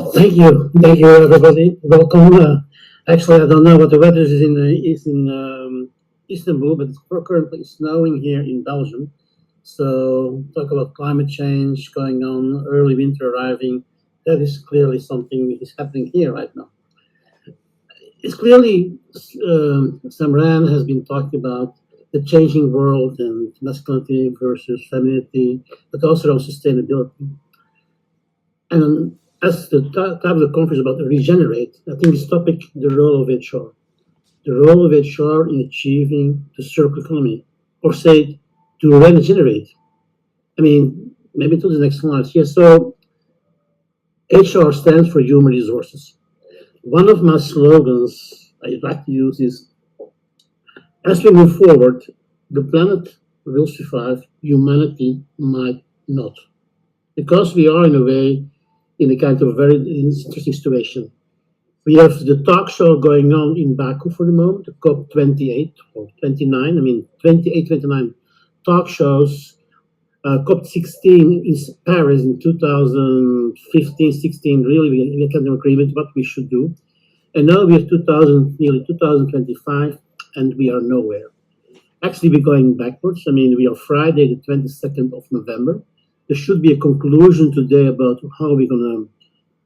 Thank you, everybody. Welcome. Actually, I don't know what the weather is in Istanbul, but it's currently snowing here in Belgium. So, talk about climate change going on, early winter arriving. That is clearly something that is happening here right now. It's clearly Samran has been talking about the changing world and masculinity versus femininity, but also on sustainability. And as the title of the conference is about regenerate, I think this topic, the role of HR, the role of HR in achieving the circular economy, or say to regenerate. I mean, maybe to the next slide. Yes, so HR stands for human resources. One of my slogans I like to use is as we move forward, the planet will survive, humanity might not. Because we are, in a way, in a kind of very interesting situation. We have the talk show going on in Baku for the moment, the COP28 or 29, I mean 28, 29 talk shows. COP16 in Paris in 2015, 16, really we came to an agreement what we should do. And now we have nearly 2025, and we are nowhere. Actually, we're going backwards. I mean, we are Friday, the 22nd of November. There should be a conclusion today about how we're going to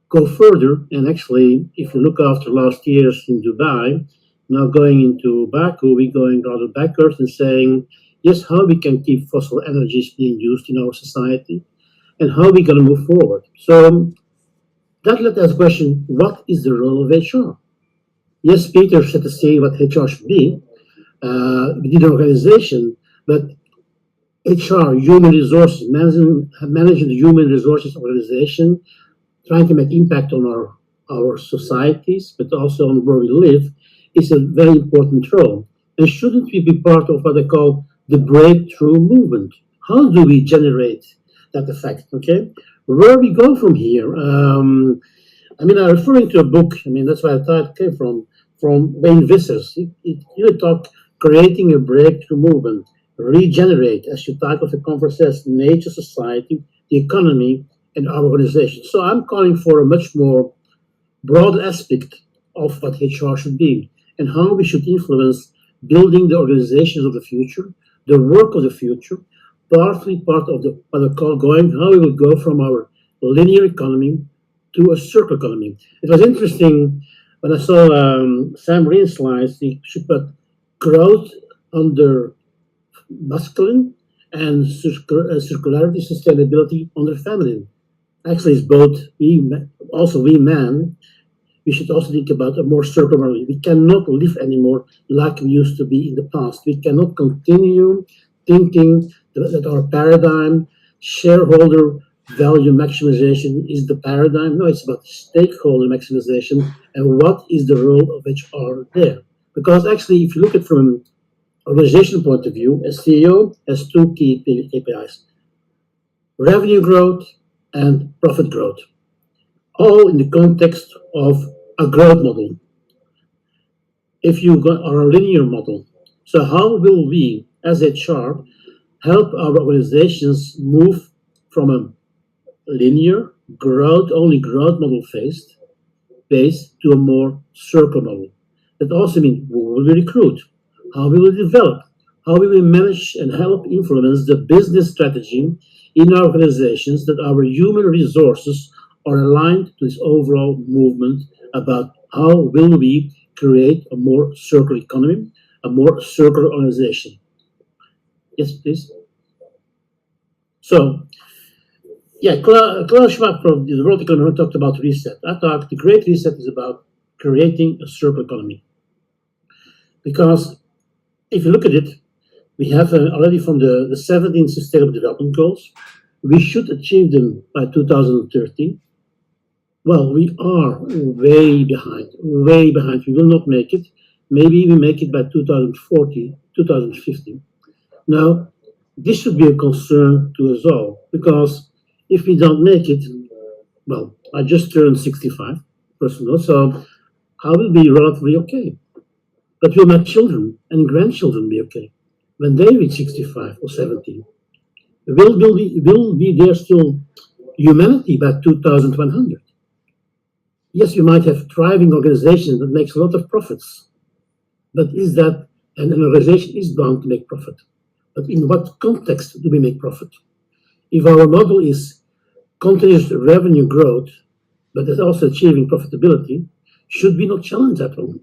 go further. And actually, if you look after last year's in Dubai, now going into Baku, we're going rather backwards and saying, yes, how we can keep fossil energies being used in our society and how we're going to move forward. So that led us question, what is the role of HR? Yes, Peter said to say what HR should be within the organization, but HR, human resources, managing the human resources organization, trying to make impact on our societies, but also on where we live, is a very important role. And shouldn't we be part of what they call the breakthrough movement? How do we generate that effect? Okay, where we go from here? I'm referring to a book. I mean, that's where I thought it came from Wayne Vissers. It really talked creating a breakthrough movement, regenerate, as you title the conference says, nature, society, the economy, and our organization. So I'm calling for a much more broad aspect of what HR should be and how we should influence building the organizations of the future, the work of the future, partly part of the what I call going, how we will go from our linear economy to a circular economy. It was interesting when I saw Sam Reen's slides, she put growth under masculine and circularity, sustainability under feminine. Actually, it's both. We men, we should also think about a more circular. We cannot live anymore like we used to be in the past. We cannot continue thinking that our paradigm, shareholder value maximization, is the paradigm. No, it's about stakeholder maximization and what is the role of HR there. Because actually, if you look at it from an organizational point of view, a CEO has two key KPIs: revenue growth and profit growth, all in the context of a growth model. If you are a linear model, so how will we, as HR, help our organizations move from a linear only growth model based to a more circular model? That also means who will we recruit? How will we develop? How will we manage and help influence the business strategy in our organizations that our human resources are aligned to this overall movement about how will we create a more circular economy, a more circular organization. Yes, please. So, yeah, Klaus Schwab from the World Economic talked about reset. I thought the Great Reset is about creating a circular economy. Because if you look at it, we have already from the 17 Sustainable Development Goals, we should achieve them by 2030. Well, we are way behind. We will not make it. Maybe we make it by 2040, 2050. Now, this should be a concern to us all, because if we don't make it, well, I just turned 65, personally, so I will be relatively okay. But will my children and grandchildren be okay when they reach 65 or 70? Will be there still humanity by 2100? Yes, you might have thriving organizations that makes a lot of profits, but is that and an organization is bound to make profit? But in what context do we make profit? If our model is continuous revenue growth, but is also achieving profitability, should we not challenge that one?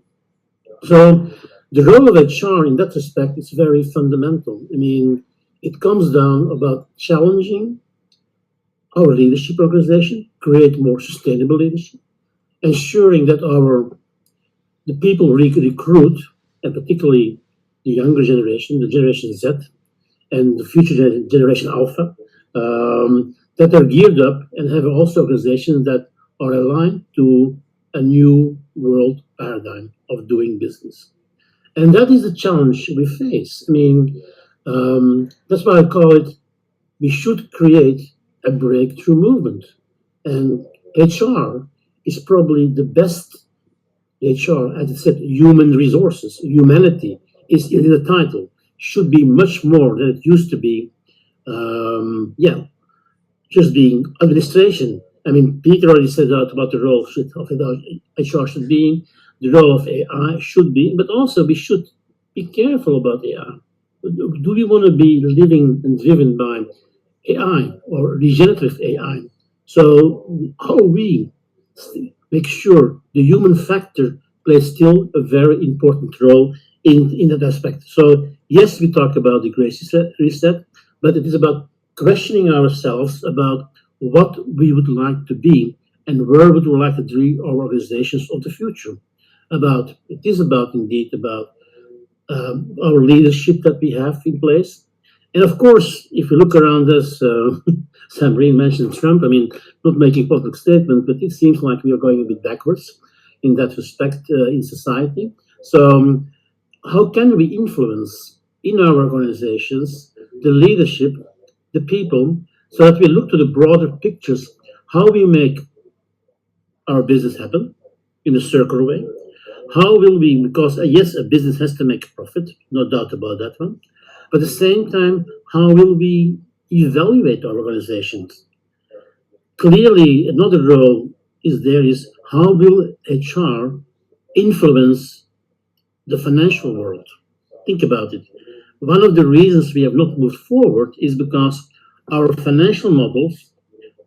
So the role of HR in that respect is very fundamental. I mean, it comes down about challenging our leadership organization, create more sustainable leadership, ensuring that the people we recruit, and particularly the younger generation, the Generation Z, and the future generation Alpha, that are geared up and have also organizations that are aligned to a new world paradigm of doing business. And that is the challenge we face. I mean, that's why I call it, we should create a breakthrough movement. And HR is probably the best HR, as I said, human resources, humanity is in the title, should be much more than it used to be. Just being administration. I mean, Peter already said that about the role of HR should be, the role of AI should be, but also we should be careful about AI. Do we want to be living and driven by AI or regenerative AI? So how we make sure the human factor plays still a very important role in that aspect. So yes, we talk about the great reset, but it is about questioning ourselves about what we would like to be and where would we like to dream our organizations of the future. It is about indeed about our leadership that we have in place. And of course, if we look around us, Sam Green mentioned Trump. I mean, not making public statement, but it seems like we are going a bit backwards in that respect in society. So, how can we influence in our organizations the leadership, the people, so that we look to the broader pictures, how we make our business happen in a circular way? How will we, because yes, a business has to make a profit, no doubt about that one. But at the same time, how will we evaluate our organizations? Clearly, another role is how will HR influence the financial world? Think about it. One of the reasons we have not moved forward is because our financial models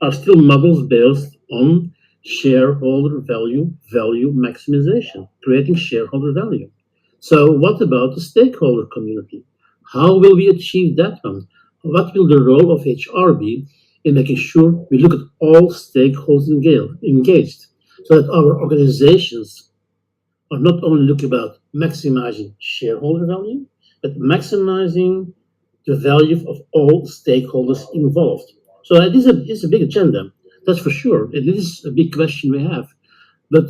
are still models based on shareholder value maximization, creating shareholder value. So what about the stakeholder community? How will we achieve that one? What will the role of HR be in making sure we look at all stakeholders engaged so that our organizations are not only looking about maximizing shareholder value, but maximizing the value of all stakeholders involved. So it is a big agenda, that's for sure. It is a big question we have. But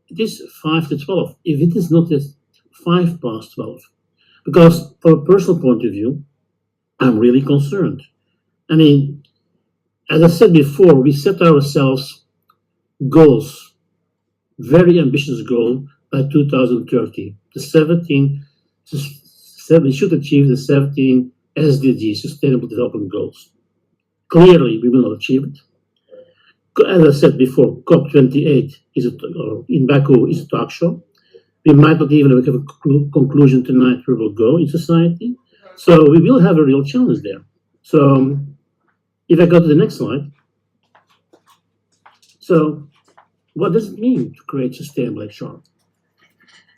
it is 5 to 12. If it is not yet 5 past 12, because from a personal point of view, I'm really concerned. I mean, as I said before, we set ourselves goals, very ambitious goal by 2030. We should achieve the 17 SDG, Sustainable Development Goals. Clearly, we will not achieve it. As I said before, COP28 in Baku is a talk show. We might not even have a conclusion tonight where we'll go in society. So we will have a real challenge there. So if I go to the next slide. So what does it mean to create sustainable HR?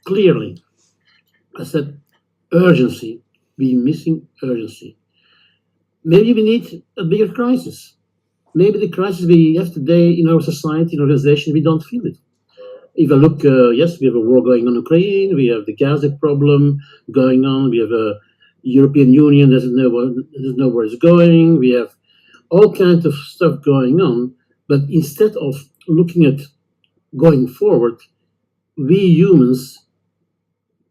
Clearly, I said urgency. We're missing urgency. Maybe we need a bigger crisis. Maybe the crisis we have today in our society, in our organization, we don't feel it. If I look, yes, we have a war going on in Ukraine, we have the Gaza problem going on, we have a European Union doesn't know where it's going, we have all kinds of stuff going on, but instead of looking at going forward, we humans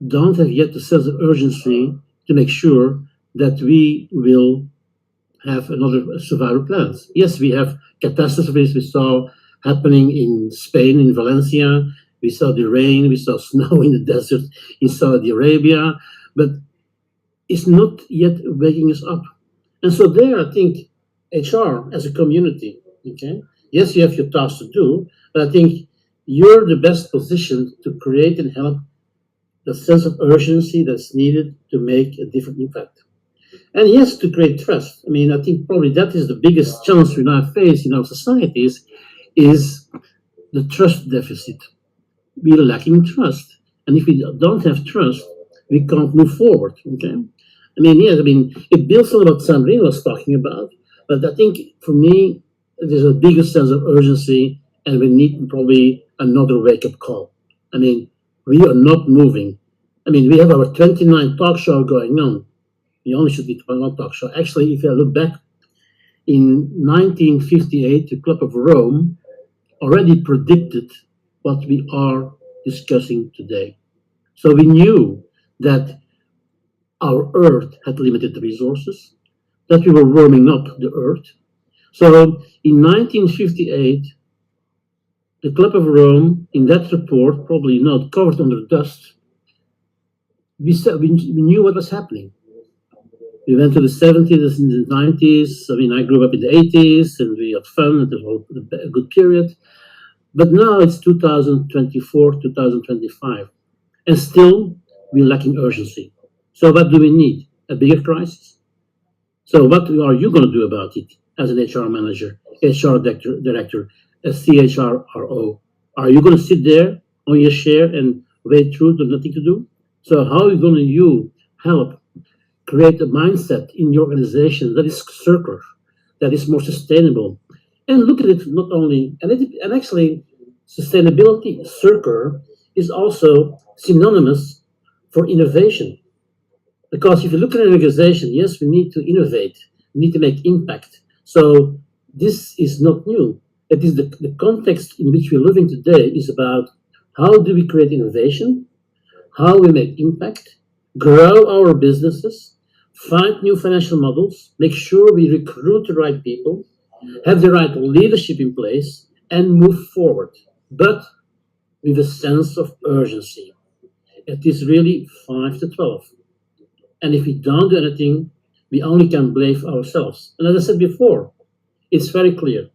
don't have yet the sense of urgency to make sure that we will have another survival plans. Yes, we have catastrophes we saw happening in Spain, in Valencia. We saw the rain, we saw snow in the desert in Saudi Arabia, but it's not yet waking us up. And so there, I think HR as a community, okay? Yes, you have your tasks to do, but I think you're the best positioned to create and help the sense of urgency that's needed to make a different impact. And yes, to create trust. I mean, I think probably that is the biggest challenge we now face in our societies is the trust deficit. We're lacking trust. And if we don't have trust, we can't move forward. Okay. I mean, yes, I mean, it builds on what Sandrine was talking about, but I think for me, there's a bigger sense of urgency, and we need probably another wake up call. I mean, we are not moving. I mean, we have our 29th talk show going on. We only should be one talk show. Actually, if I look back in 1958, the Club of Rome already predicted what we are discussing today. So we knew that our Earth had limited resources, that we were warming up the Earth. So in 1958, the Club of Rome, in that report, probably not covered under dust, we knew what was happening. We went to the 70s and the 90s. I mean, I grew up in the 80s and we had fun. It was a good period. But now it's 2024, 2025. And still, we're lacking urgency. So what do we need? A bigger crisis? So what are you going to do about it as an HR manager, HR director, a CHRO? Are you going to sit there on your chair and wait through to nothing to do? So how are you going to help create a mindset in your organization that is circular, that is more sustainable, and look at it not only and actually sustainability circular is also synonymous for innovation. Because if you look at an organization, yes, we need to innovate, we need to make impact. So this is not new. It is the context in which we're living today is about how do we create innovation, how we make impact, grow our businesses, find new financial models, make sure we recruit the right people, have the right leadership in place, and move forward. But with a sense of urgency. It is really 5 to 12. And if we don't do anything, we only can blame ourselves. And as I said before, it's very clear.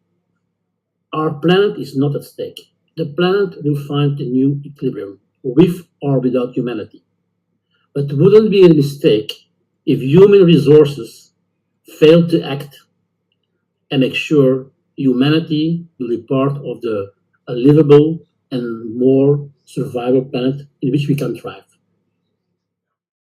Our planet is not at stake. The planet will find a new equilibrium, with or without humanity. But it wouldn't be a mistake if human resources fail to act and make sure humanity will be part of a livable and more survivable planet in which we can thrive.